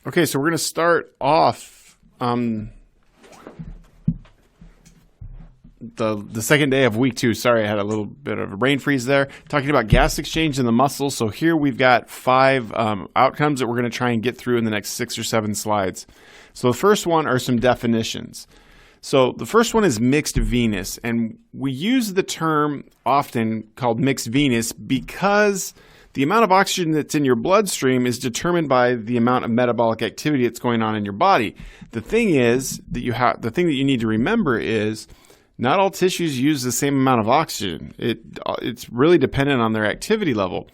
Okay, so we're going to start off the second day of week 2. Sorry, I had a little bit of a brain freeze there. Talking about gas exchange in the muscle. So here we've got 5 outcomes that we're going to try and get through in the next 6 or 7 slides. So the first one are some definitions. So the first one is mixed venous, and we use the term often called mixed venous because the amount of oxygen that's in your bloodstream is determined by the amount of metabolic activity that's going on in your body. The thing is that the thing that you need to remember is not all tissues use the same amount of oxygen. It's really dependent on their activity level.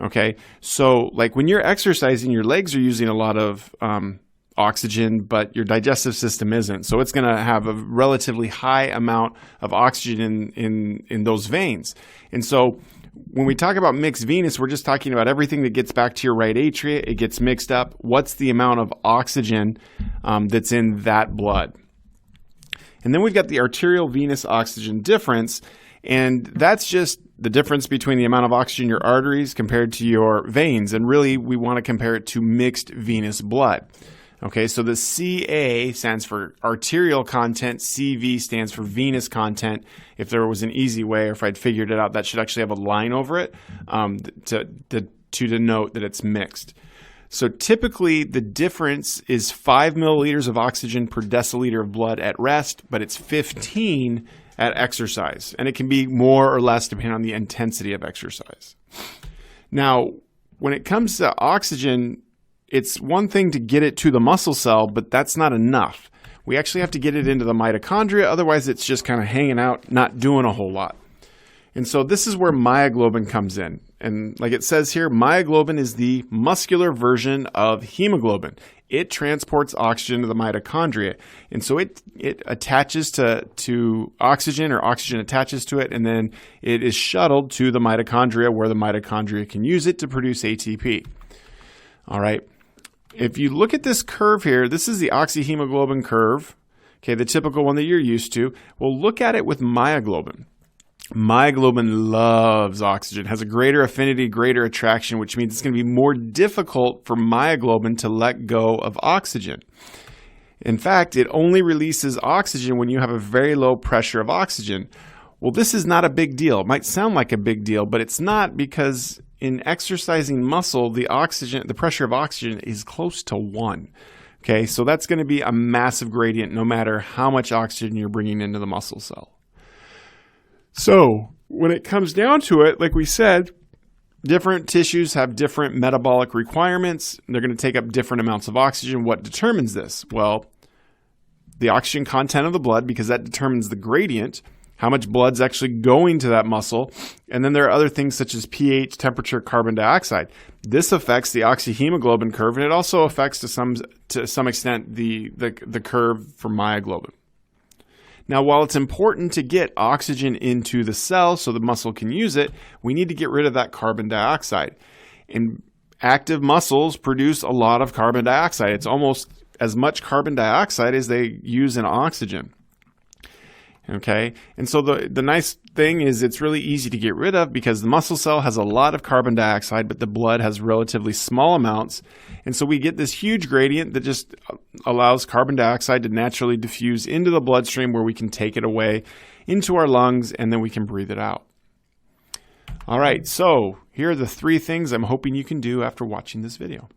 Okay, so like when you're exercising, your legs are using a lot of oxygen, but your digestive system isn't. So it's going to have a relatively high amount of oxygen in those veins. And so when we talk about mixed venous, we're just talking about everything that gets back to your right atria. It gets mixed up. What's the amount of oxygen that's in that blood? And then we've got the arterial venous oxygen difference, and that's just the difference between the amount of oxygen in your arteries compared to your veins. And really, we want to compare it to mixed venous blood. Okay, so the CA stands for arterial content, CV stands for venous content. If there was an easy way, or if I'd figured it out, that should actually have a line over it to denote that it's mixed. So typically the difference is 5 milliliters of oxygen per deciliter of blood at rest, but it's 15 at exercise. And it can be more or less depending on the intensity of exercise. Now, when it comes to oxygen, it's one thing to get it to the muscle cell, but that's not enough. We actually have to get it into the mitochondria, otherwise it's just kind of hanging out, not doing a whole lot. And so this is where myoglobin comes in. And like it says here, myoglobin is the muscular version of hemoglobin. It transports oxygen to the mitochondria. And so it attaches to oxygen, or oxygen attaches to it, and then it is shuttled to the mitochondria where the mitochondria can use it to produce ATP. All right. If you look at this curve here, this is the oxyhemoglobin curve, okay, the typical one that you're used to. Well, look at it with myoglobin. Myoglobin loves oxygen, has a greater affinity, greater attraction, which means it's going to be more difficult for myoglobin to let go of oxygen. In fact, it only releases oxygen when you have a very low pressure of oxygen. Well, this is not a big deal. It might sound like a big deal, but it's not, because in exercising muscle, the pressure of oxygen is close to 1. Okay, so that's going to be a massive gradient no matter how much oxygen you're bringing into the muscle cell. So when it comes down to it, like we said, different tissues have different metabolic requirements. They're going to take up different amounts of oxygen. What determines this? Well, the oxygen content of the blood, because that determines the gradient, how much blood's actually going to that muscle. And then there are other things such as pH, temperature, carbon dioxide. This affects the oxyhemoglobin curve, and it also affects to some extent the curve for myoglobin. Now, while it's important to get oxygen into the cell so the muscle can use it, we need to get rid of that carbon dioxide. And active muscles produce a lot of carbon dioxide. It's almost as much carbon dioxide as they use in oxygen. Okay, and so the nice thing is it's really easy to get rid of, because the muscle cell has a lot of carbon dioxide, but the blood has relatively small amounts. And so we get this huge gradient that just allows carbon dioxide to naturally diffuse into the bloodstream, where we can take it away into our lungs, and then we can breathe it out. All right, so here are the 3 things I'm hoping you can do after watching this video.